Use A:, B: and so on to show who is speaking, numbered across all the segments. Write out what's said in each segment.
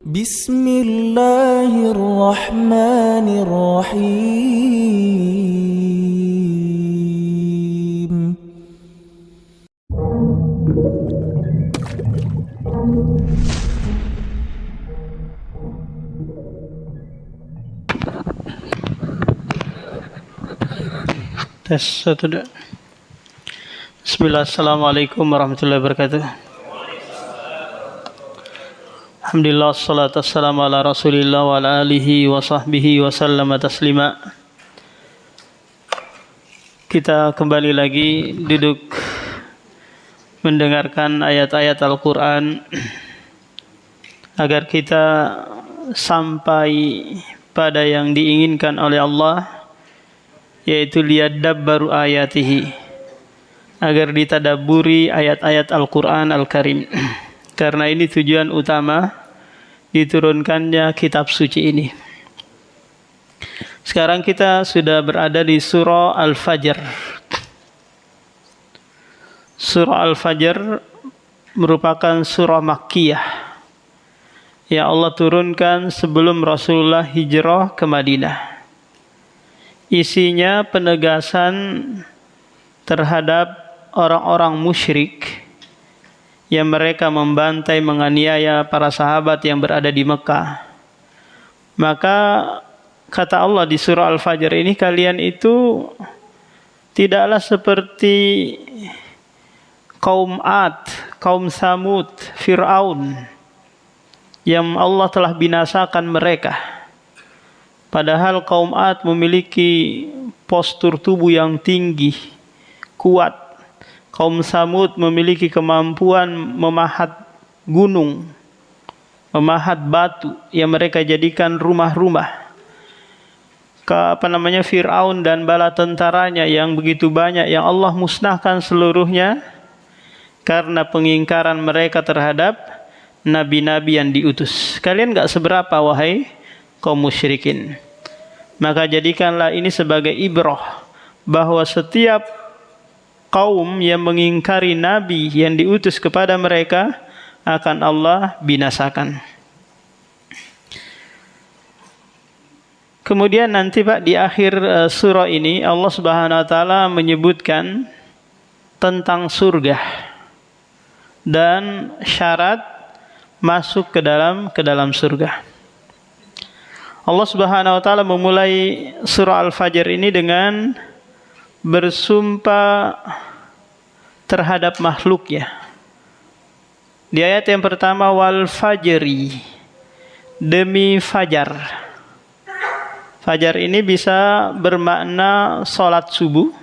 A: Bismillahirrahmanirrahim.
B: Tes 1 2. Bismillah, assalamualaikum warahmatullahi wabarakatuh. Alhamdulillah, salatu wassalamu ala rasulillah wa ala alihi wa sahbihi wa sallama taslima. Kita kembali lagi duduk mendengarkan ayat-ayat Al-Quran agar kita sampai pada yang diinginkan oleh Allah, yaitu liyadabbaru ayatihi, agar ditadaburi ayat-ayat Al-Quran Al-Karim. Karena ini tujuan utama diturunkannya kitab suci ini. Sekarang kita sudah berada di surah Al-Fajr. Surah Al-Fajr merupakan surah Makkiyah yang Allah turunkan sebelum Rasulullah hijrah ke Madinah. Isinya penegasan terhadap orang-orang musyrik yang mereka membantai, menganiaya para sahabat yang berada di Mekah. Maka kata Allah di surah Al-Fajr ini, kalian itu tidaklah seperti kaum Ad, kaum Samud, Fir'aun yang Allah telah binasakan mereka. Padahal kaum Ad memiliki postur tubuh yang tinggi, kuat. Kaum Samud memiliki kemampuan memahat gunung, memahat batu yang mereka jadikan rumah-rumah. Fir'aun dan bala tentaranya yang begitu banyak yang Allah musnahkan seluruhnya karena pengingkaran mereka terhadap nabi-nabi yang diutus. Kalian enggak seberapa wahai kaum musyrikin. Maka jadikanlah ini sebagai ibrah bahwa setiap kaum yang mengingkari nabi yang diutus kepada mereka akan Allah binasakan. Kemudian nanti Pak, di akhir surah ini Allah Subhanahu wa taala menyebutkan tentang surga dan syarat masuk ke dalam surga. Allah Subhanahu wa taala memulai surah Al-Fajr ini dengan bersumpah terhadap makhluknya. Di ayat yang pertama, wal fajri, demi fajar. Fajar ini bisa bermakna salat subuh,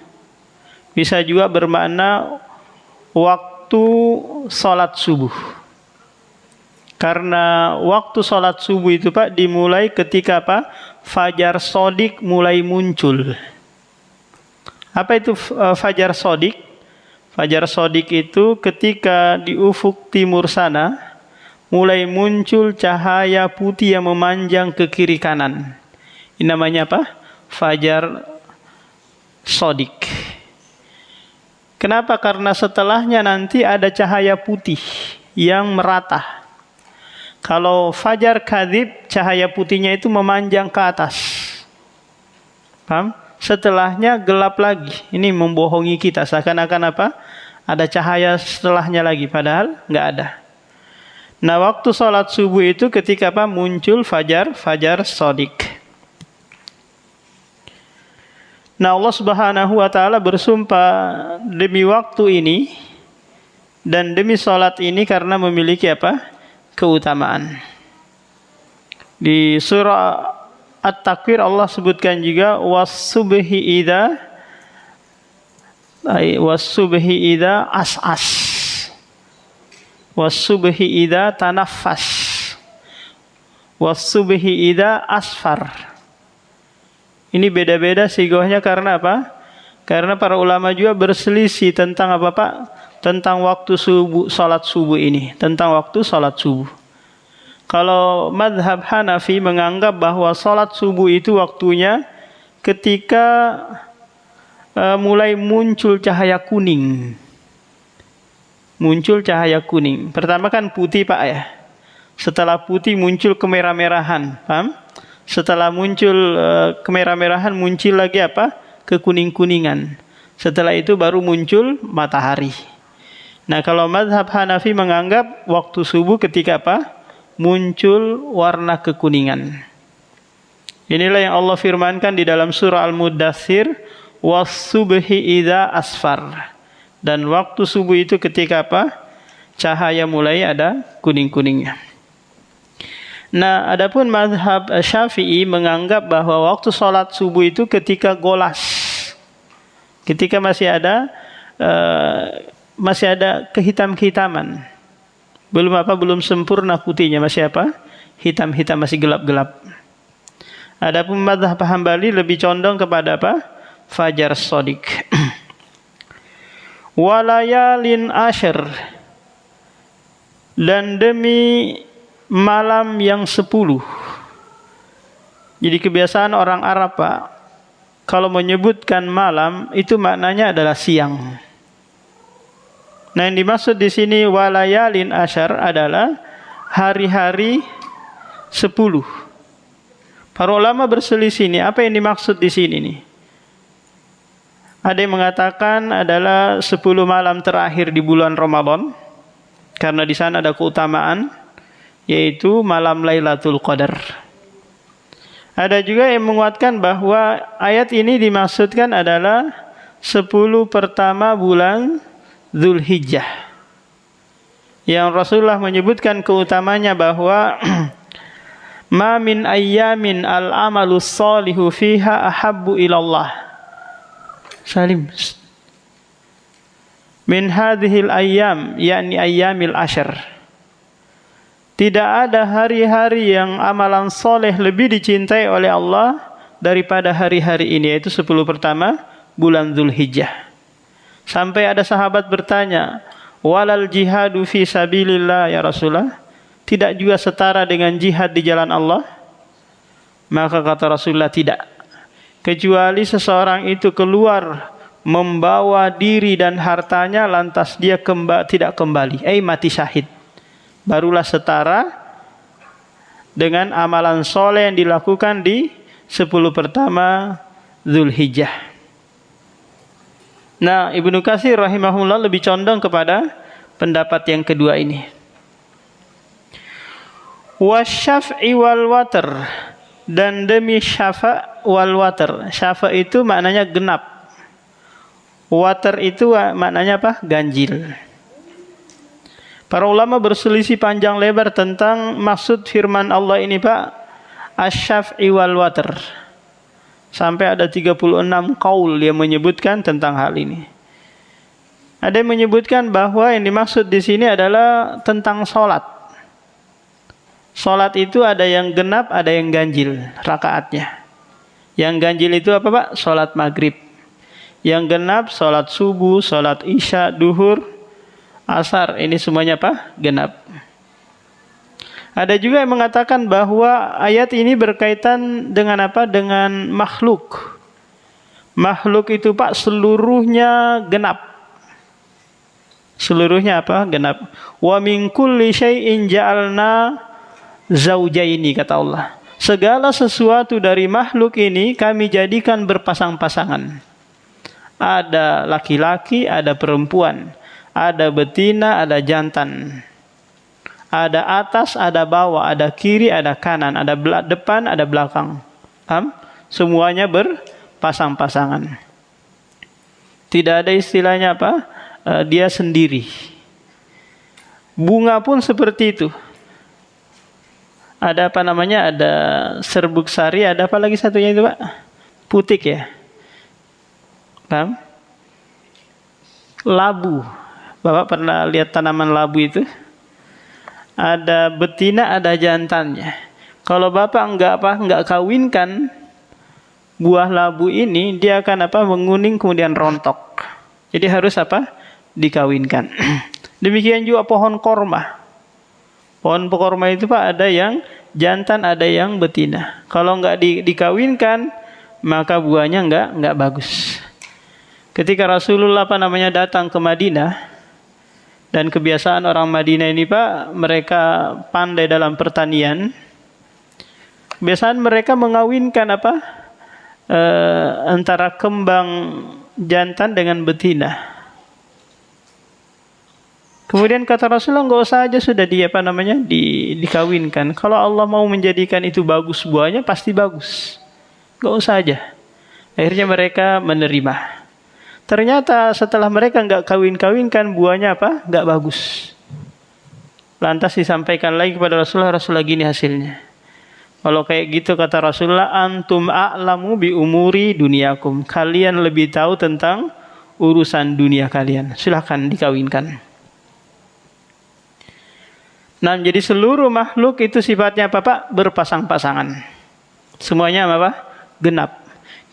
B: bisa juga bermakna waktu salat subuh. Karena waktu salat subuh itu Pak dimulai ketika apa? Fajar sodik mulai muncul. Apa itu fajar sodik? Fajar sodik itu ketika di ufuk timur sana mulai muncul cahaya putih yang memanjang ke kiri kanan. Ini namanya apa? Fajar sodik. Kenapa? Karena setelahnya nanti ada cahaya putih yang merata. Kalau fajar kadzib, cahaya putihnya itu memanjang ke atas. Paham? Setelahnya gelap lagi. Ini membohongi kita. Seakan-akan apa? Ada cahaya setelahnya lagi. Padahal nggak ada. Nah, waktu sholat subuh itu ketika apa? Muncul fajar sodik. Nah, Allah Subhanahu wa taala bersumpah demi waktu ini dan demi sholat ini karena memiliki apa? Keutamaan. Di surah At-Takwir Allah sebutkan juga was-subhi idza as'as, was-subhi idza tanaffas, was-subhi idza asfar. Ini beda-beda sigohnya karena apa? Karena para ulama juga berselisih tentang apa Pak? Tentang waktu subuh, salat subuh ini, tentang waktu salat subuh. Kalau mazhab Hanafi menganggap bahwa salat subuh itu waktunya ketika mulai muncul cahaya kuning. Muncul cahaya kuning. Pertama kan putih Pak ya. Setelah putih muncul kemerah-merahan, paham? Setelah muncul kemerah-merahan muncul lagi apa? Kekuning-kuningan. Setelah itu baru muncul matahari. Nah, kalau mazhab Hanafi menganggap waktu subuh ketika apa? Muncul warna kekuningan. Inilah yang Allah firmankan di dalam surah Al-Muddathir, was-subhi idza asfar. Dan waktu subuh itu ketika apa? Cahaya mulai ada kuning-kuningnya. Nah, adapun mazhab Syafi'i menganggap bahwa waktu sholat subuh itu ketika golas. Ketika masih ada kehitam-kehitaman. Belum sempurna putihnya, masih apa? Hitam-hitam, masih gelap-gelap. Adapun mazhab Hambali lebih condong kepada apa? Fajar shadiq. Walayalin asyr, dan demi malam yang 10. Jadi kebiasaan orang Arab, Pak, kalau menyebutkan malam itu maknanya adalah siang. Nah, yang dimaksud di sini walayalin asyar adalah hari-hari 10. Para ulama berselisih ini, apa yang dimaksud di sini nih? Ada yang mengatakan adalah 10 malam terakhir di bulan Ramadan, karena di sana ada keutamaan, yaitu malam Lailatul Qadar. Ada juga yang menguatkan bahwa ayat ini dimaksudkan adalah 10 pertama bulan Dzulhijjah, yang Rasulullah menyebutkan keutamanya bahwa ma min ayyamin al-amalu shalihu fiha ahabbu ilallah salim min hadhil ayyam, yakni ayyamil ashr. Tidak ada hari-hari yang amalan soleh lebih dicintai oleh Allah daripada hari-hari ini, yaitu 10 pertama bulan Dzulhijjah. Sampai ada sahabat bertanya, walal jihadu fi sabilillah ya Rasulullah, tidak juga setara dengan jihad di jalan Allah? Maka kata Rasulullah, tidak, kecuali seseorang itu keluar membawa diri dan hartanya lantas dia tidak kembali, mati syahid, barulah setara dengan amalan soleh yang dilakukan di 10 pertama Dzulhijjah. Nah, Ibnu Katsir rahimahullah lebih condong kepada pendapat yang kedua ini. Wasyaf'i wal watr, dan demi syafa' wal watr. Syafa' itu maknanya genap. Watr itu maknanya apa? Ganjil. Para ulama berselisih panjang lebar tentang maksud firman Allah ini, Pak, asy-syaf'i wal watr. Sampai ada 36 qaul yang menyebutkan tentang hal ini. Ada yang menyebutkan bahwa yang dimaksud di sini adalah tentang salat. Salat itu ada yang genap, ada yang ganjil rakaatnya. Yang ganjil itu apa, Pak? Salat maghrib. Yang genap salat subuh, salat isya, duhur, asar. Ini semuanya apa? Genap. Ada juga yang mengatakan bahwa ayat ini berkaitan dengan apa? Dengan makhluk. Makhluk itu, Pak, seluruhnya genap. Seluruhnya apa? Genap. Wa min kulli syai'in ja'alna zaujaini, kata Allah. Segala sesuatu dari makhluk ini kami jadikan berpasang-pasangan. Ada laki-laki, ada perempuan, ada betina, ada jantan. Ada atas, ada bawah, ada kiri, ada kanan, ada depan, ada belakang. Paham? Semuanya berpasang-pasangan. Tidak ada istilahnya apa? Dia sendiri. Bunga pun seperti itu. Ada apa namanya? Ada serbuk sari, ada apa lagi satunya itu, Pak? Putik ya. Paham? Labu. Bapak pernah lihat tanaman labu itu? Ada betina, ada jantannya. Kalau Bapak enggak kawinkan buah labu ini, dia akan apa? Menguning kemudian rontok. Jadi harus apa? Dikawinkan. Demikian juga pohon korma. Pohon korma itu, Pak, ada yang jantan, ada yang betina. Kalau enggak dikawinkan, maka buahnya enggak bagus. Ketika Rasulullah datang ke Madinah, Dan kebiasaan orang Madinah ini Pak, mereka pandai dalam pertanian. Kebiasaan mereka mengawinkan antara kembang jantan dengan betina. Kemudian kata Rasulullah, nggak usah aja sudah dikawinkan. Kalau Allah mau menjadikan itu bagus buahnya, pasti bagus. Nggak usah aja. Akhirnya mereka menerima. Ternyata setelah mereka nggak kawin-kawinkan, buahnya nggak bagus. Lantas disampaikan lagi kepada Rasulullah, Rasulullah gini hasilnya. Kalau kayak gitu kata Rasulullah, antum a'lamu bi umuri dunyakum. Kalian lebih tahu tentang urusan dunia kalian. Silahkan dikawinkan. Nah, jadi seluruh makhluk itu sifatnya Pak? Berpasang-pasangan. Semuanya genap.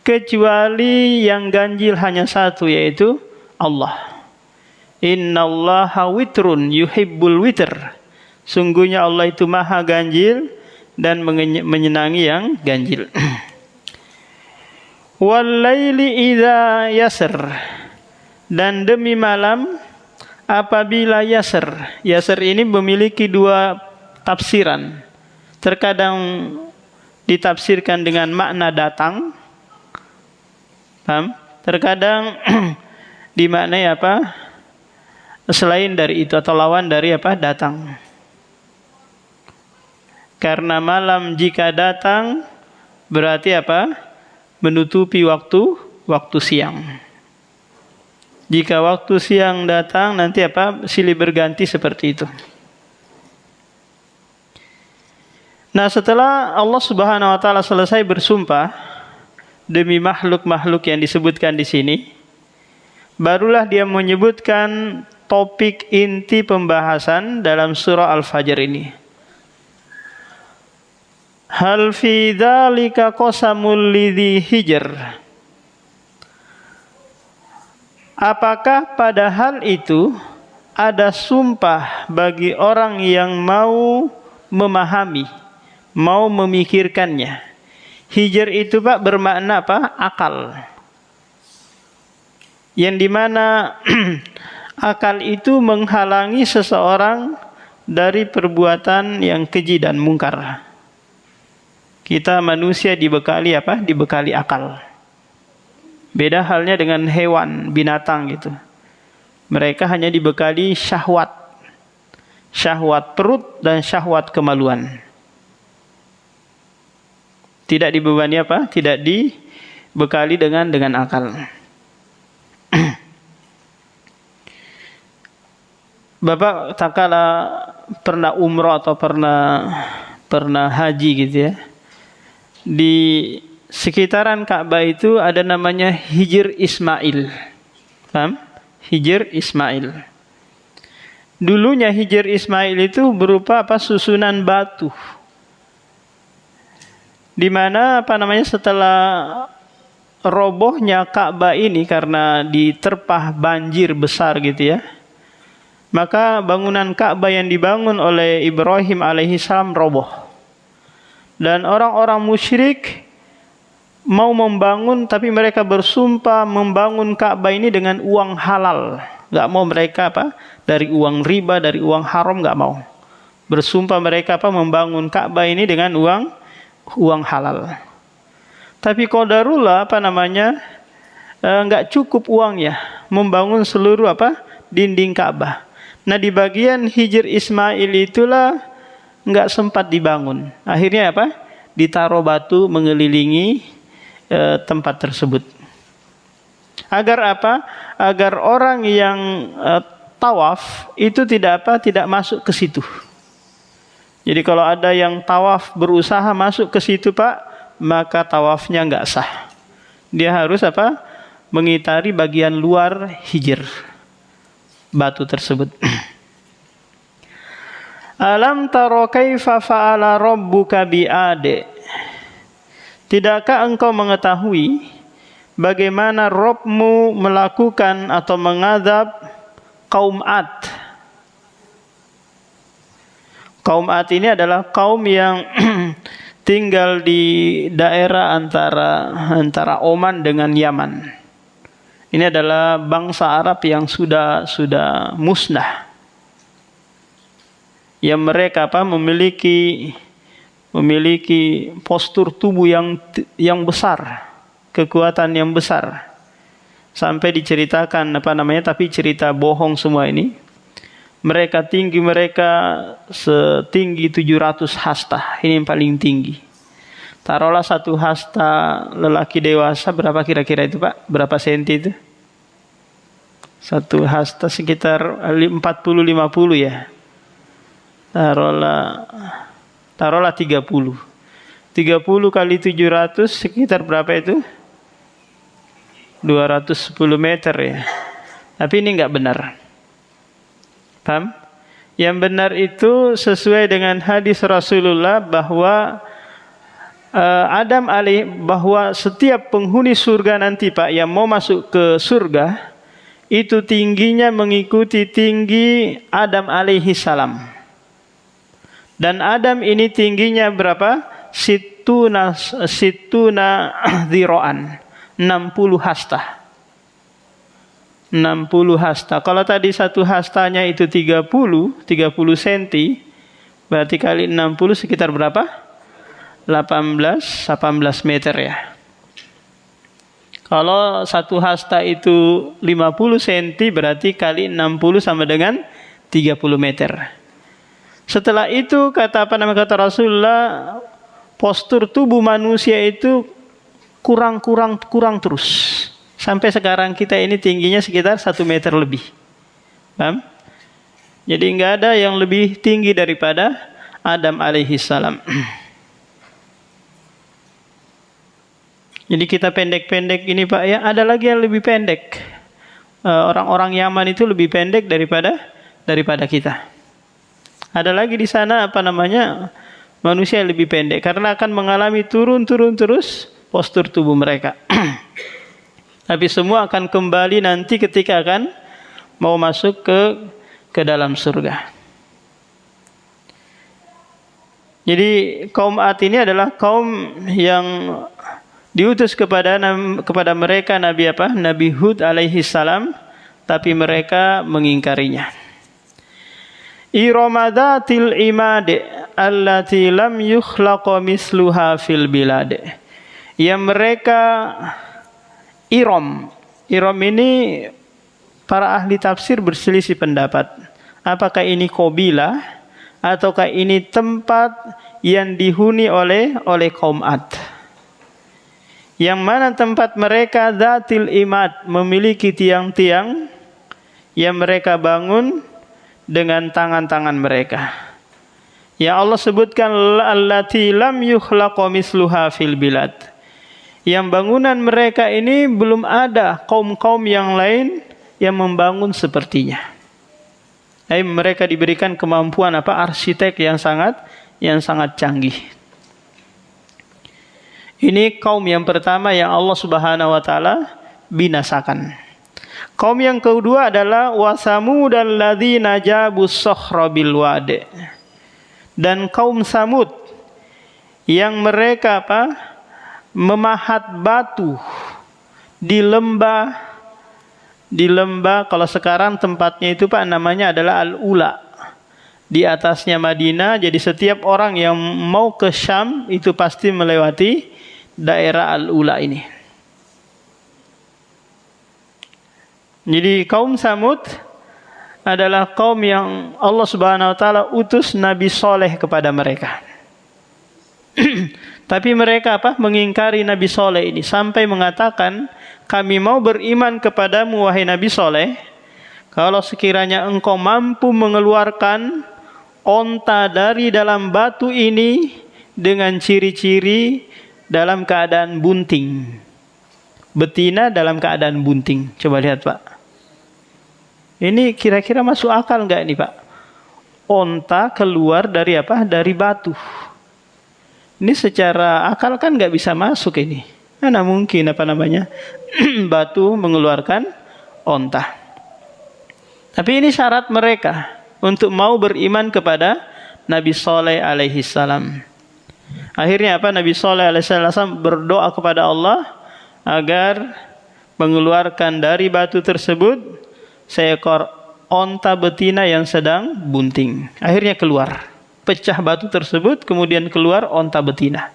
B: Kecuali yang ganjil hanya satu, yaitu Allah. Innallaha witrun yuhibbul witr. Sungguhnya Allah itu maha ganjil dan menyenangi yang ganjil. Wal-laili idza yasr. Dan demi malam apabila yasr. Yasr ini memiliki dua tafsiran. Terkadang ditafsirkan dengan makna datang. Paham? Terkadang dimaknai selain dari itu atau lawan dari datang. Karena malam jika datang berarti menutupi waktu siang. Jika waktu siang datang nanti silih berganti seperti itu. Nah, setelah Allah Subhanahu wa taala selesai bersumpah demi makhluk-makhluk yang disebutkan di sini, barulah dia menyebutkan topik inti pembahasan dalam surah Al-Fajr ini. Hal fi dzalika qasamul lidzi hijr. Apakah pada hal itu ada sumpah bagi orang yang mau memahami, mau memikirkannya. Hijr itu bermakna akal. Yang dimana akal itu menghalangi seseorang dari perbuatan yang keji dan mungkar. Kita manusia dibekali dibekali akal. Beda halnya dengan hewan, binatang gitu. Mereka hanya dibekali syahwat. Syahwat perut dan syahwat kemaluan. Tidak dibebani tidak dibekali dengan akal. Bapak tak kala pernah umroh atau pernah haji gitu ya. Di sekitaran Ka'bah itu ada namanya Hijr Ismail. Paham? Hijr Ismail. Dulunya Hijr Ismail itu berupa susunan batu. Di mana setelah robohnya Ka'bah ini karena diterpah banjir besar gitu ya. Maka bangunan Ka'bah yang dibangun oleh Ibrahim alaihissalam roboh. Dan orang-orang musyrik mau membangun, tapi mereka bersumpah membangun Ka'bah ini dengan uang halal. Gak mau mereka dari uang riba, dari uang haram, gak mau. Bersumpah mereka membangun Ka'bah ini dengan uang halal. Tapi qadarullah enggak cukup uangnya membangun seluruh dinding Ka'bah. Nah, di bagian Hijr Ismail itulah enggak sempat dibangun. Akhirnya ditaruh batu mengelilingi tempat tersebut. Agar agar orang yang tawaf itu tidak masuk ke situ. Jadi kalau ada yang tawaf berusaha masuk ke situ maka tawafnya enggak sah. Dia harus mengitari bagian luar hijr batu tersebut. Alam taro kaifa fa'ala rabbuka bi'ad. Tidakkah engkau mengetahui bagaimana Rabbmu melakukan atau mengazab kaum Ad? Kaum Ad ini adalah kaum yang tinggal di daerah antara Oman dengan Yaman. Ini adalah bangsa Arab yang sudah musnah. yang mereka memiliki postur tubuh yang besar, kekuatan yang besar. Sampai diceritakan tapi cerita bohong semua ini. Mereka setinggi 700 hasta. Ini yang paling tinggi. Taruhlah satu hasta lelaki dewasa berapa kira-kira itu, Pak? Berapa senti itu? Satu hasta sekitar 40-50 ya. Taruhlah 30. 30 kali 700 sekitar berapa itu? 210 meter ya. Tapi ini enggak benar. Paham? Yang benar itu sesuai dengan hadis Rasulullah bahwa bahwa setiap penghuni surga nanti, Pak, yang mau masuk ke surga itu tingginya mengikuti tinggi Adam alaihi salam. Dan Adam ini tingginya berapa? Situna dhiro'an. 60 hasta. 60 hasta. Kalau tadi satu hastanya itu 30 senti, berarti kali 60 sekitar berapa? 18 meter ya. Kalau satu hasta itu 50 senti, berarti kali 60 sama dengan 30 meter. Setelah itu kata Rasulullah, postur tubuh manusia itu kurang terus. Sampai sekarang kita ini tingginya sekitar 1 meter lebih. Paham? Jadi enggak ada yang lebih tinggi daripada Adam alaihi salam. Jadi kita pendek-pendek ini, Pak, ya, ada lagi yang lebih pendek. Orang-orang Yaman itu lebih pendek daripada kita. Ada lagi di sana manusia yang lebih pendek karena akan mengalami turun terus postur tubuh mereka. Tapi semua akan kembali nanti ketika akan mau masuk ke dalam surga. Jadi kaum Ad ini adalah kaum yang diutus kepada mereka Nabi Hud alaihi salam, tapi mereka mengingkarinya. Iramadatil imad allati lam yukhlaqa misluha fil bilad. Yang mereka Iram ini para ahli tafsir berselisih pendapat. Apakah ini qabilah ataukah ini tempat yang dihuni oleh kaum Ad? Yang mana tempat mereka Zatil Imad, memiliki tiang-tiang yang mereka bangun dengan tangan-tangan mereka. Ya Allah sebutkan allati lam yukhlaqa misluha fil bilad. Yang bangunan mereka ini belum ada kaum-kaum yang lain yang membangun sepertinya. Mereka diberikan kemampuan arsitek yang sangat canggih. Ini kaum yang pertama yang Allah Subhanahu wa taala binasakan. Kaum yang kedua adalah wasamud alladzina jabus sakhra bil wadi. Dan kaum Samud yang mereka memahat batu di lembah kalau sekarang tempatnya itu namanya adalah Al-Ula. Di atasnya Madinah, jadi setiap orang yang mau ke Syam itu pasti melewati daerah Al-Ula ini. Jadi kaum Samud adalah kaum yang Allah Subhanahu wa taala utus Nabi Soleh kepada mereka. Tapi mereka mengingkari Nabi Soleh ini sampai mengatakan, kami mau beriman kepadamu wahai Nabi Soleh kalau sekiranya engkau mampu mengeluarkan onta dari dalam batu ini dengan ciri-ciri dalam keadaan bunting. Betina dalam keadaan bunting. Coba lihat, Pak. Ini kira-kira masuk akal enggak ini, Pak? Onta keluar dari Dari batu. Ini secara akal kan enggak bisa masuk ini. Mana mungkin batu mengeluarkan onta. Tapi ini syarat mereka untuk mau beriman kepada Nabi Soleh alaihi salam. Akhirnya Nabi Soleh alaihi salam berdoa kepada Allah agar mengeluarkan dari batu tersebut seekor onta betina yang sedang bunting. Akhirnya keluar. Pecah batu tersebut, kemudian keluar onta betina.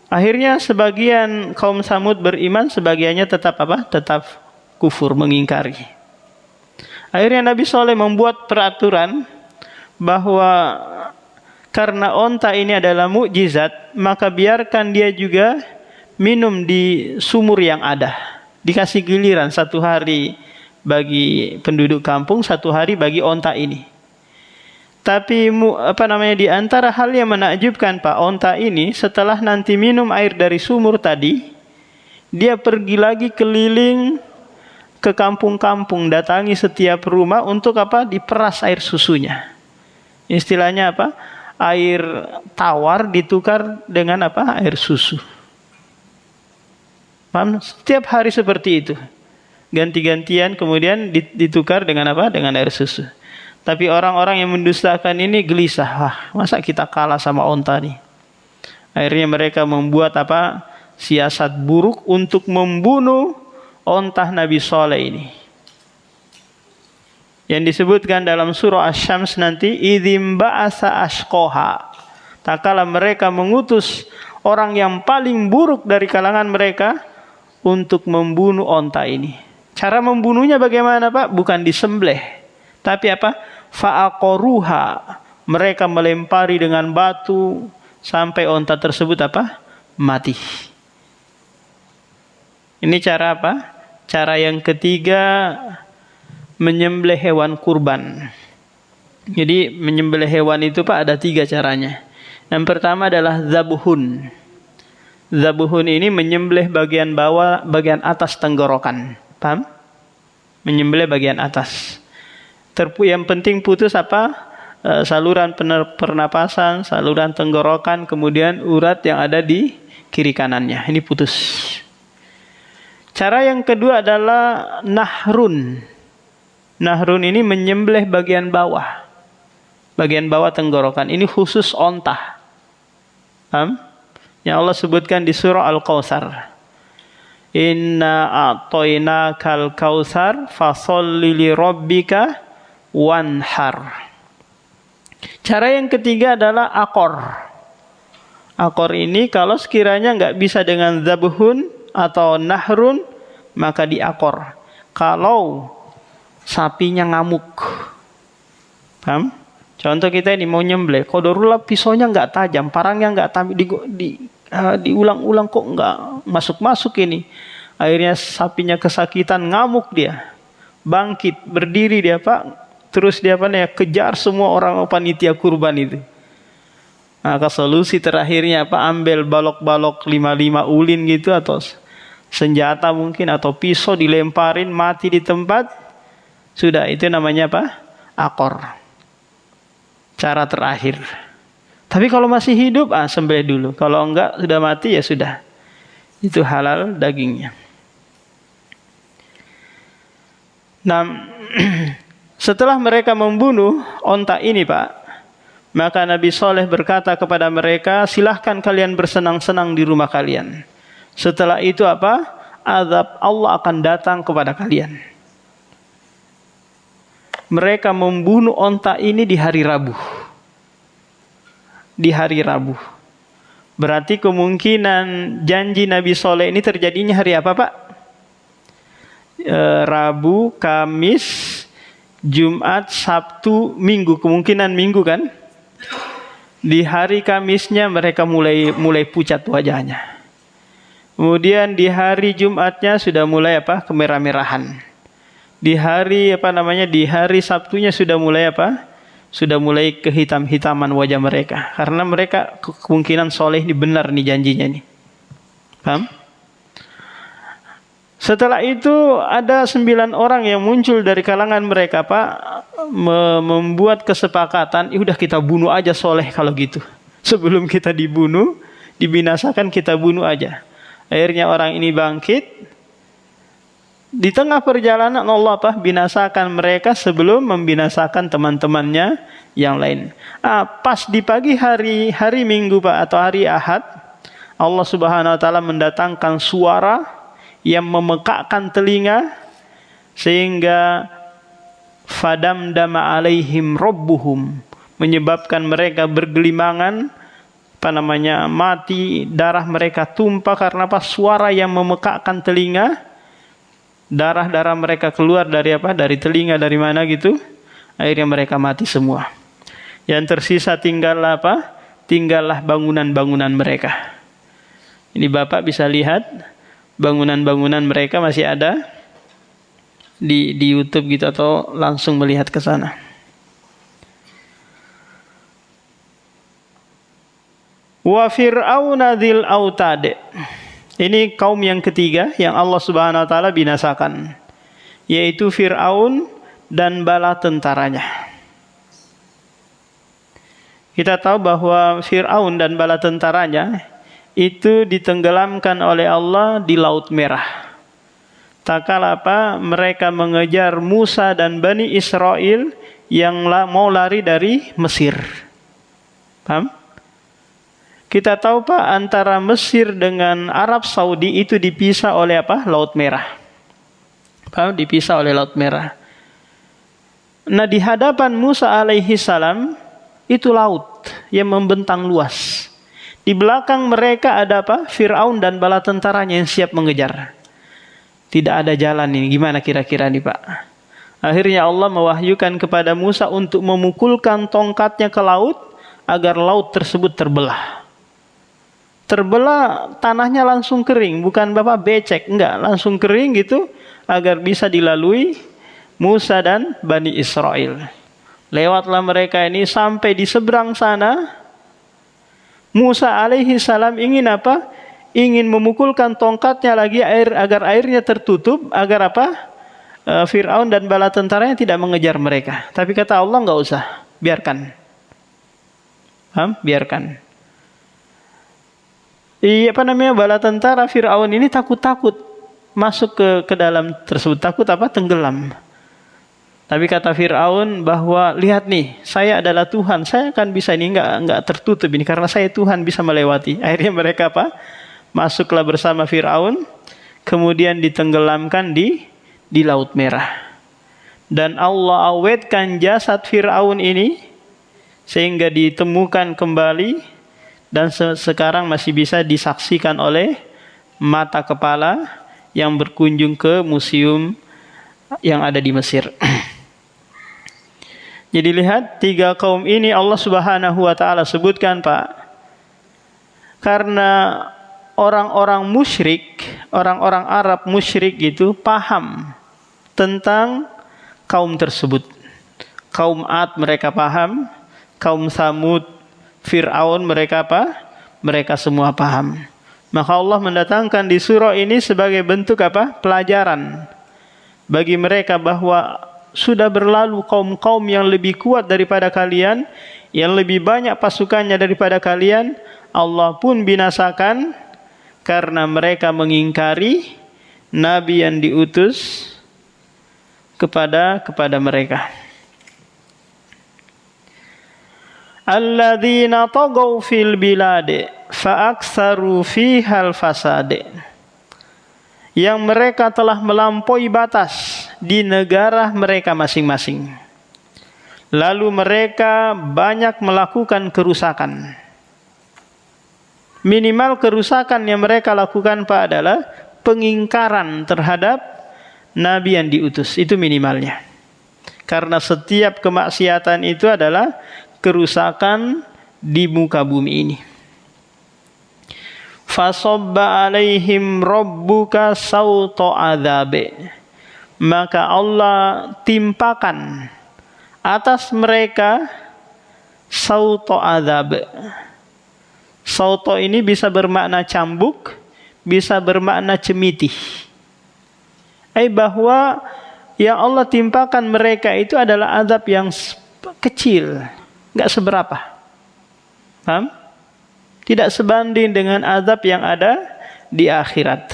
B: Akhirnya sebagian kaum Samud beriman, sebagiannya tetap apa? Tetap kufur, mengingkari. Akhirnya Nabi Saleh membuat peraturan bahwa karena onta ini adalah mukjizat, maka biarkan dia juga minum di sumur yang ada. Dikasih giliran 1 hari bagi penduduk kampung, 1 hari bagi onta ini. Tapi di antara hal yang menakjubkan Pak, onta ini setelah nanti minum air dari sumur tadi, dia pergi lagi keliling ke kampung-kampung, datangi setiap rumah untuk apa? Diperas air susunya. Istilahnya apa? Air tawar ditukar dengan apa? Air susu. Paham? Setiap hari seperti itu. Ganti-gantian kemudian ditukar dengan apa? Dengan air susu. Tapi orang-orang yang mendustakan ini gelisah. Wah, masa kita kalah sama onta nih? Akhirnya mereka membuat apa? Siasat buruk untuk membunuh onta Nabi Saleh ini. Yang disebutkan dalam surah Asy-Syams nanti, idzim ba'asa ashqaha. Tak kala mereka mengutus orang yang paling buruk dari kalangan mereka untuk membunuh onta ini. Cara membunuhnya bagaimana Pak? Bukan disembelih, tapi apa? Fa'aqaruha. Mereka melempari dengan batu sampai onta tersebut apa? Mati. Ini cara apa? Cara yang ketiga, menyembelih hewan kurban. Jadi menyembelih hewan itu Pak ada 3 caranya. Yang pertama adalah zabuhun. Zabuhun ini menyembelih bagian bawah, bagian atas tenggorokan. Paham? Menyembelih bagian atas. Yang penting putus apa? Saluran pernapasan, saluran tenggorokan, kemudian urat yang ada di kiri kanannya. Ini putus. Cara yang kedua adalah nahrun. Nahrun ini menyembelih bagian bawah. Bagian bawah tenggorokan. Ini khusus onta. Paham? Yang Allah sebutkan di surah Al-Kautsar. Inna a'tainakal kautsar fasholli li rabbika wanhar. Cara yang ketiga adalah akor. Akor ini kalau sekiranya nggak bisa dengan zabuhun atau nahrun, maka diakor. Kalau sapinya ngamuk, paham? Contoh kita ini mau nyembelih, qadarullah pisaunya nggak tajam, parangnya nggak tajam, diulang-ulang kok nggak masuk-masuk ini. Akhirnya sapinya kesakitan, ngamuk dia, bangkit, berdiri dia Pak, terus dia kejar semua orang panitia kurban itu. Maka solusi terakhirnya apa? Ambil balok-balok 5 ulin gitu atau senjata mungkin atau pisau, dilemparin mati di tempat. Sudah, itu namanya apa? Akor. Cara terakhir. Tapi kalau masih hidup, sembelih dulu. Kalau enggak, sudah mati ya sudah. Itu halal dagingnya. Nah, setelah mereka membunuh onta ini Pak, maka Nabi Saleh berkata kepada mereka, silahkan kalian bersenang-senang di rumah kalian. Setelah itu apa? Azab Allah akan datang kepada kalian. Mereka membunuh onta ini di hari Rabu. Di hari Rabu. Berarti kemungkinan janji Nabi Saleh ini terjadinya hari apa Pak? Rabu, Kamis, Jumat, Sabtu, Minggu. Kemungkinan Minggu kan? Di hari Kamisnya mereka mulai pucat wajahnya. Kemudian di hari Jumatnya sudah mulai apa? Kemerah-merahan. Di hari di hari Sabtunya sudah mulai apa? Sudah mulai kehitam-hitaman wajah mereka. Karena mereka kemungkinan soleh ini benar nih janjinya nih. Paham? Setelah itu ada 9 orang yang muncul dari kalangan mereka Pak, membuat kesepakatan, udah kita bunuh aja Soleh kalau gitu. Sebelum kita dibunuh, dibinasakan kita bunuh aja. Akhirnya orang ini bangkit. Di tengah perjalanan Allah binasakan mereka sebelum membinasakan teman-temannya yang lain. Pas di pagi hari Minggu Pak atau hari Ahad, Allah Subhanahu wa taala mendatangkan suara yang memekakkan telinga sehingga fadamdama alaihim rabbuhum, menyebabkan mereka bergelimangan, mati, darah mereka tumpah karena suara yang memekakkan telinga, darah-darah mereka keluar dari dari telinga, dari mana gitu, akhirnya mereka mati semua. Yang tersisa tinggallah tinggallah bangunan-bangunan mereka. Ini Bapak bisa lihat bangunan-bangunan mereka masih ada di YouTube gitu, atau langsung melihat ke sana. Wa fir'auna dzil autad. Ini kaum yang ketiga yang Allah Subhanahu wa taala binasakan, yaitu Fir'aun dan bala tentaranya. Kita tahu bahwa Fir'aun dan bala tentaranya itu ditenggelamkan oleh Allah di Laut Merah. Tak kala mereka mengejar Musa dan Bani Israel yang mau lari dari Mesir. Paham? Kita tahu antara Mesir dengan Arab Saudi itu dipisah oleh Laut Merah. Paham? Dipisah oleh Laut Merah. Nah, di hadapan Musa alaihi salam itu laut yang membentang luas. Di belakang mereka ada Fir'aun dan bala tentaranya yang siap mengejar. Tidak ada jalan ini. Gimana kira-kira nih Pak? Akhirnya Allah mewahyukan kepada Musa untuk memukulkan tongkatnya ke laut agar laut tersebut terbelah. Terbelah, tanahnya langsung kering, bukan becek, enggak, langsung kering gitu agar bisa dilalui Musa dan Bani Israel. Lewatlah mereka ini sampai di seberang sana. Musa alaihi salam ingin ingin memukulkan tongkatnya lagi agar airnya tertutup, agar Fir'aun dan bala tentaranya tidak mengejar mereka. Tapi kata Allah, enggak usah, biarkan. Biarkan. Bala tentara Fir'aun ini takut masuk ke dalam tersebut, takut tenggelam. Tapi kata Fir'aun bahwa lihat nih, saya adalah Tuhan, saya akan bisa ini enggak tertutup ini karena saya Tuhan, bisa melewati. Akhirnya mereka masuklah bersama Fir'aun, kemudian ditenggelamkan di Laut Merah. Dan Allah awetkan jasad Fir'aun ini sehingga ditemukan kembali dan sekarang masih bisa disaksikan oleh mata kepala yang berkunjung ke museum yang ada di Mesir. Jadi lihat, tiga kaum ini Allah Subhanahu wa taala sebutkan karena orang-orang musyrik, orang-orang Arab musyrik itu paham tentang kaum tersebut. Kaum Ad mereka paham, kaum Samud, Fir'aun mereka mereka semua paham. Maka Allah mendatangkan di surah ini sebagai bentuk pelajaran bagi mereka bahwa sudah berlalu kaum-kaum yang lebih kuat daripada kalian, yang lebih banyak pasukannya daripada kalian. Allah pun binasakan karena mereka mengingkari nabi yang diutus kepada mereka. Alladzina tagaw fil bilad fa aktsaru fihal fasad. Yang mereka telah melampaui batas di negara mereka masing-masing. Lalu mereka banyak melakukan kerusakan. Minimal kerusakan yang mereka lakukan adalah pengingkaran terhadap nabi yang diutus. Itu minimalnya. Karena setiap kemaksiatan itu adalah kerusakan di muka bumi ini. Fasobba alaihim rabbuka sauto adzabe. Maka Allah timpakan atas mereka sauto adzab. Sauto ini bisa bermakna cambuk, bisa bermakna cemiti. Bahwa yang Allah timpakan mereka itu adalah azab yang kecil, enggak seberapa. Paham? Tidak sebanding dengan azab yang ada di akhirat.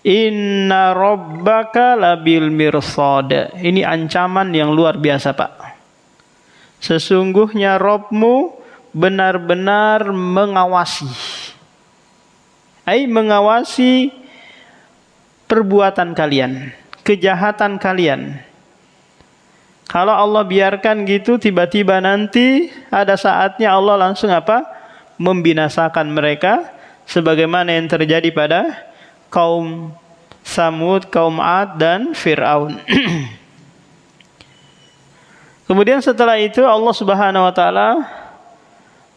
B: Inna rabbaka labil mirsad. Ini ancaman yang luar biasa, Pak. Sesungguhnya Rabbmu benar-benar mengawasi. Mengawasi perbuatan kalian, kejahatan kalian. Kalau Allah biarkan gitu, tiba-tiba nanti ada saatnya Allah langsung apa? Membinasakan mereka, sebagaimana yang terjadi pada kaum Samud, kaum Ad, dan Fir'aun. Kemudian setelah itu Allah Subhanahu wa taala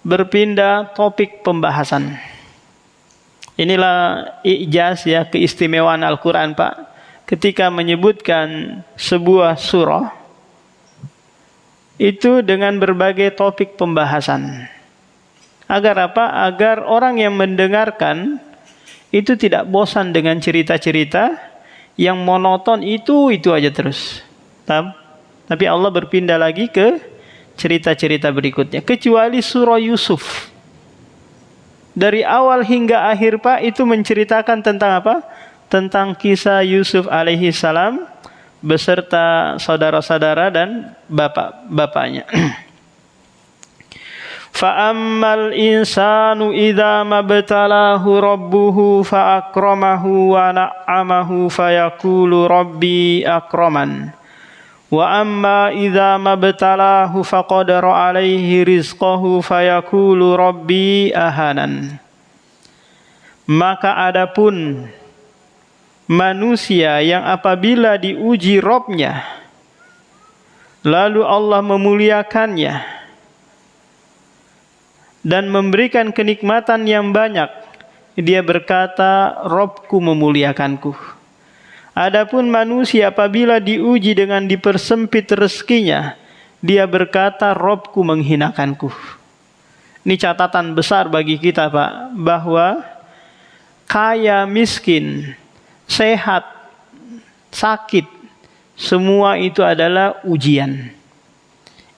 B: berpindah topik pembahasan. Inilah ijaz ya, keistimewaan Al-Qur'an, Pak. Ketika menyebutkan sebuah surah itu dengan berbagai topik pembahasan. Agar apa? Agar orang yang mendengarkan itu tidak bosan dengan cerita-cerita yang monoton itu aja terus. Tapi Allah berpindah lagi ke cerita-cerita berikutnya. Kecuali surah Yusuf. Dari awal hingga akhir, Pak, itu menceritakan tentang apa? Tentang kisah Yusuf alaihi salam beserta saudara-saudara dan bapak-bapaknya. Fa'ammal insanu idza mabtalahu rabbuhu fa'akramahu wa na'amahu fayaqulu rabbi akraman. Wa amma idza mabtalahu faqadara alaihi rizqahu fayaqulu rabbi ahanan. Maka adapun manusia yang apabila diuji Rabb-Nya lalu Allah memuliakannya dan memberikan kenikmatan yang banyak, dia berkata, Rabbku memuliakanku. Adapun manusia apabila diuji dengan dipersempit rezekinya, dia berkata, Rabbku menghinakanku. Ini catatan besar bagi kita, Pak, bahwa kaya, miskin, sehat, sakit, semua itu adalah ujian,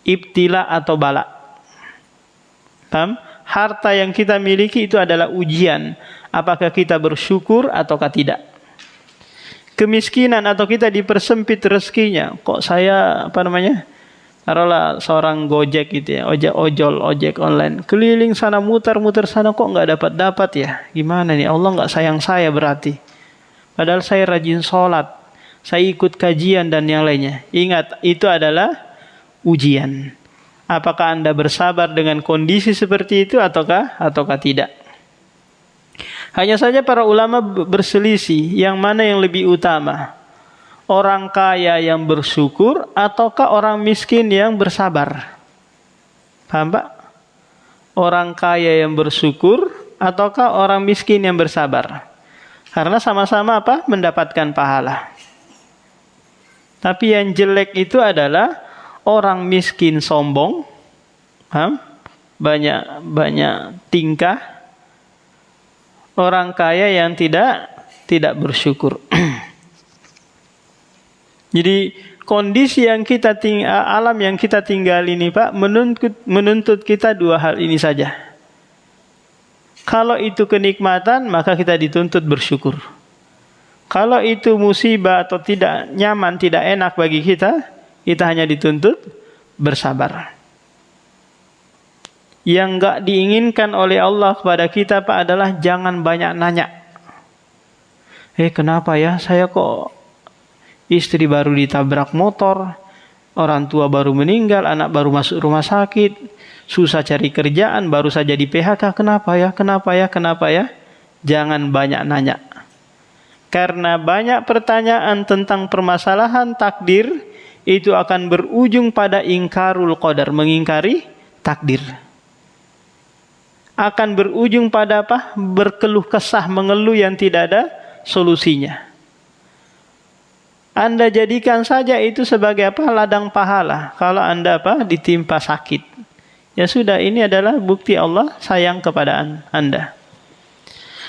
B: ibtila atau bala. Paham? Harta yang kita miliki itu adalah ujian, apakah kita bersyukur ataukah tidak. Kemiskinan atau kita dipersempit rezekinya, kok saya taruhlah seorang Gojek gitu ya, ojek online, keliling sana muter sana kok nggak dapat ya, gimana nih, Allah nggak sayang saya berarti, padahal saya rajin sholat, saya ikut kajian dan yang lainnya. Ingat, itu adalah ujian. Apakah Anda bersabar dengan kondisi seperti itu ataukah tidak? Hanya saja para ulama berselisih yang mana yang lebih utama. Orang kaya yang bersyukur ataukah orang miskin yang bersabar? Paham, Pak? Orang kaya yang bersyukur ataukah orang miskin yang bersabar? Karena sama-sama apa? Mendapatkan pahala. Tapi yang jelek itu adalah orang miskin sombong, banyak tingkah. Orang kaya yang tidak bersyukur. Jadi kondisi yang alam yang kita tinggal ini, Pak, menuntut kita dua hal ini saja. Kalau itu kenikmatan, maka kita dituntut bersyukur. Kalau itu musibah atau tidak nyaman, tidak enak bagi kita hanya dituntut bersabar. Yang enggak diinginkan oleh Allah kepada kita, Pak, adalah jangan banyak nanya. Kenapa ya saya kok istri baru ditabrak motor, orang tua baru meninggal, anak baru masuk rumah sakit, susah cari kerjaan, baru saja di PHK, kenapa ya? Jangan banyak nanya. Karena banyak pertanyaan tentang permasalahan takdir itu akan berujung pada ingkarul qadar, mengingkari takdir. Akan berujung pada apa? Berkeluh kesah, mengeluh yang tidak ada solusinya. Anda jadikan saja itu sebagai apa? Ladang pahala. Kalau Anda ditimpa sakit, ya sudah, ini adalah bukti Allah sayang kepada Anda.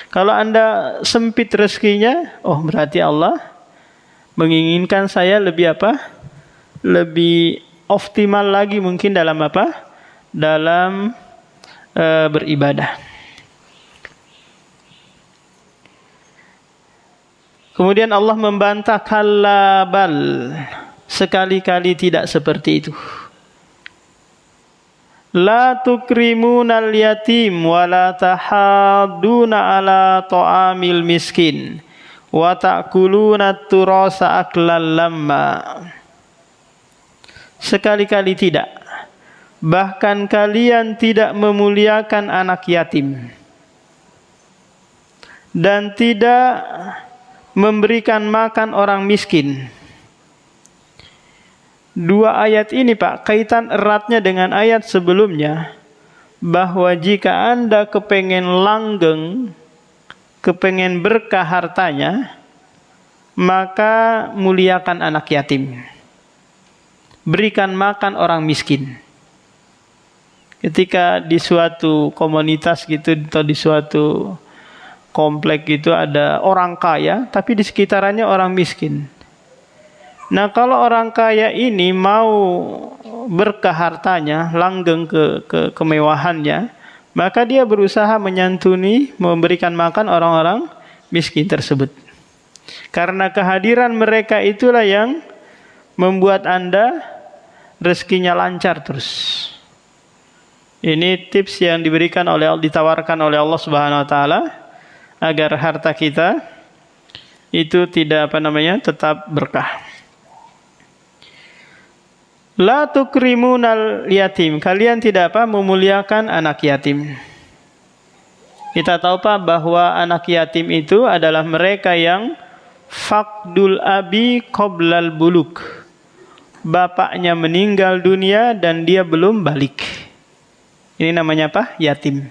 B: Kalau Anda sempit rezekinya, berarti Allah menginginkan saya lebih lebih optimal lagi mungkin dalam dalam beribadah. Kemudian Allah membantah, kalla bal, sekali-kali tidak seperti itu. La tukrimunal yatim wa la tahadduna ala ta'amil miskin wa ta'kuluna turasa aklan lamma. Sekali-kali tidak. Bahkan kalian tidak memuliakan anak yatim dan tidak memberikan makan orang miskin. Dua ayat ini Pak, kaitan eratnya dengan ayat sebelumnya, bahwa jika Anda kepengen langgeng, kepengen berkah hartanya, maka muliakan anak yatim. Berikan makan orang miskin. Ketika di suatu komunitas gitu atau di suatu komplek gitu ada orang kaya, tapi di sekitarannya orang miskin. Nah, kalau orang kaya ini mau berkah hartanya, langgeng ke kemewahannya, maka dia berusaha menyantuni, memberikan makan orang-orang miskin tersebut. Karena kehadiran mereka itulah yang membuat Anda rezekinya lancar terus. Ini tips yang ditawarkan oleh Allah Subhanahu wa taala agar harta kita itu tidak tetap berkah. La tukrimunal yatim, kalian tidak memuliakan anak yatim. Kita tahu Pak bahwa anak yatim itu adalah mereka yang faqdul abi qoblal buluk. Bapaknya meninggal dunia dan dia belum balik. Ini namanya apa? Yatim.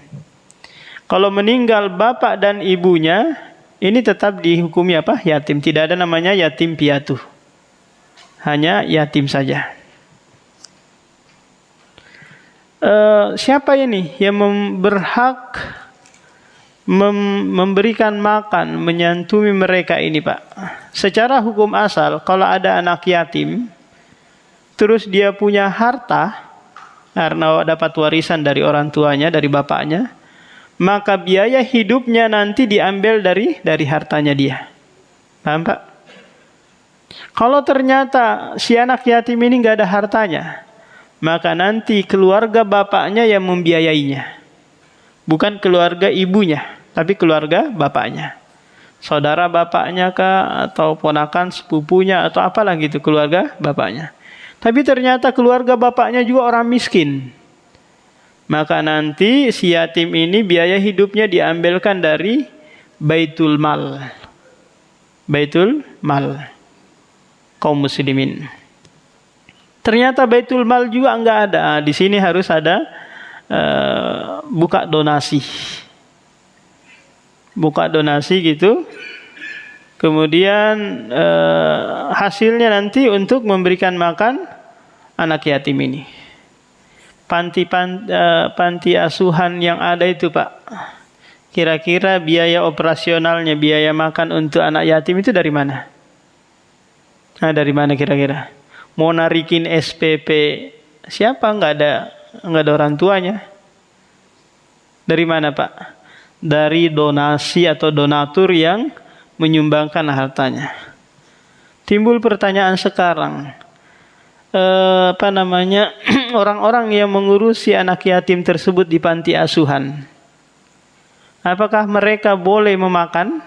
B: Kalau meninggal bapak dan ibunya, ini tetap dihukumi apa? Yatim. Tidak ada namanya yatim piatu. Hanya yatim saja. Siapa ini yang berhak memberikan makan, menyantuni mereka ini Pak? Secara hukum asal, kalau ada anak yatim, terus dia punya harta, karena dapat warisan dari orang tuanya, dari bapaknya, maka biaya hidupnya nanti diambil dari hartanya dia. Paham Pak? Kalau ternyata si anak yatim ini nggak ada hartanya, maka nanti keluarga bapaknya yang membiayainya. Bukan keluarga ibunya, tapi keluarga bapaknya. Saudara bapaknya kah, atau ponakan sepupunya, atau apalah gitu, keluarga bapaknya. Tapi ternyata keluarga bapaknya juga orang miskin. Maka nanti si yatim ini biaya hidupnya diambilkan dari Baitul Mal. Baitul Mal kaum muslimin. Ternyata Baitul Mal juga enggak ada. Di sini harus ada buka donasi. Buka donasi gitu. Kemudian hasilnya nanti untuk memberikan makan anak yatim ini. Panti asuhan yang ada itu Pak, kira-kira biaya operasionalnya, biaya makan untuk anak yatim itu dari mana? Nah, dari mana kira-kira? Mau narikin SPP siapa? Nggak ada orang tuanya. Dari mana Pak? Dari donasi atau donatur yang menyumbangkan hartanya. Timbul pertanyaan sekarang, orang-orang yang mengurusi anak yatim tersebut di panti asuhan, apakah mereka boleh memakan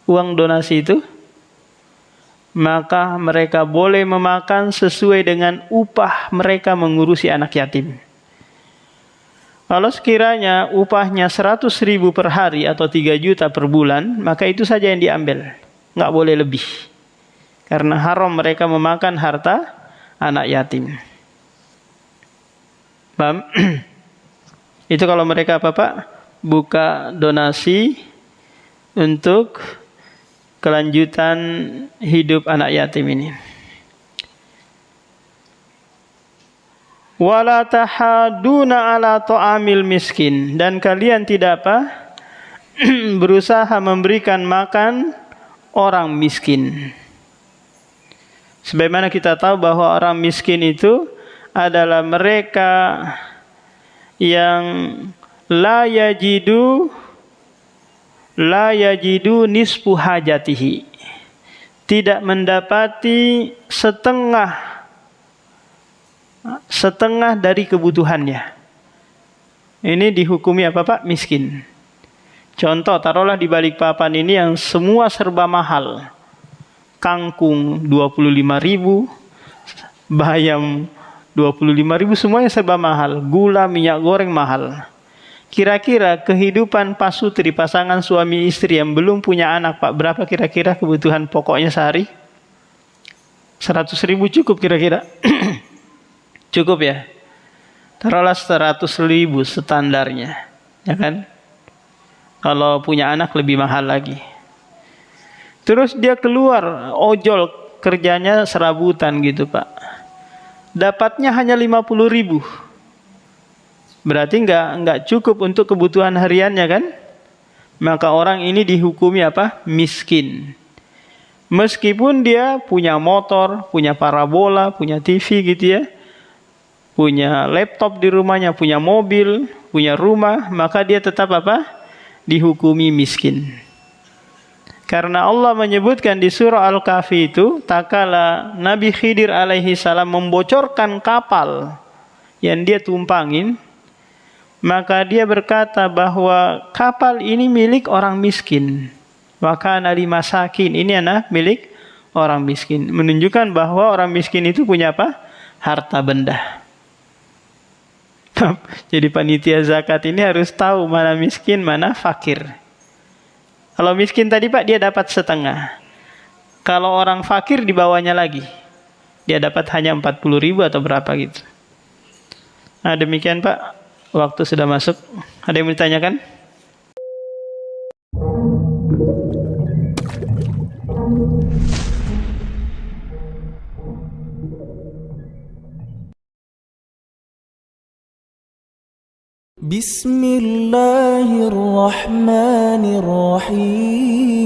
B: uang donasi itu? Maka mereka boleh memakan sesuai dengan upah mereka mengurusi anak yatim. Kalau sekiranya upahnya 100.000 per hari atau 3 juta per bulan, maka itu saja yang diambil. Nggak boleh lebih. Karena haram mereka memakan harta anak yatim. Paham? Itu kalau mereka apa Pak? Buka donasi untuk kelanjutan hidup anak yatim ini. Wala tahaduna ala ta'amil miskin, dan kalian tidak berusaha memberikan makan orang miskin. Sebagaimana kita tahu bahwa orang miskin itu adalah mereka yang la yajidu nisfu hajatihi, tidak mendapati setengah dari kebutuhannya. Ini dihukumi apa Pak? Miskin. Contoh, taruhlah di Balikpapan ini yang semua serba mahal. Kangkung 25.000, bayam 25.000, semuanya serba mahal. Gula, minyak goreng mahal. Kira-kira kehidupan Pak Sutri, pasangan suami istri yang belum punya anak, Pak, berapa kira-kira kebutuhan pokoknya sehari? 100.000 cukup kira-kira? Cukup ya? Taruhlah 100.000 standarnya, ya kan? Kalau punya anak lebih mahal lagi. Terus dia keluar ojol, kerjanya serabutan gitu Pak. Dapatnya hanya 50.000. Berarti nggak cukup untuk kebutuhan hariannya kan? Maka orang ini dihukumi apa? Miskin. Meskipun dia punya motor, punya parabola, punya TV gitu ya, punya laptop di rumahnya, punya mobil, punya rumah, maka dia tetap apa? Dihukumi miskin. Karena Allah menyebutkan di surah Al-Kahfi itu, tatkala Nabi Khidir alaihi salam membocorkan kapal yang dia tumpangin, maka dia berkata bahwa kapal ini milik orang miskin. Wa kana limasakin, ini milik orang miskin. Menunjukkan bahwa orang miskin itu punya apa? Harta benda. Jadi panitia zakat ini harus tahu mana miskin, mana fakir. Kalau miskin tadi Pak, dia dapat setengah. Kalau orang fakir di bawahnya lagi, dia dapat hanya 40.000 atau berapa gitu. Nah demikian Pak, waktu sudah masuk. Ada yang mau ditanyakan?
A: بسم الله الرحمن الرحيم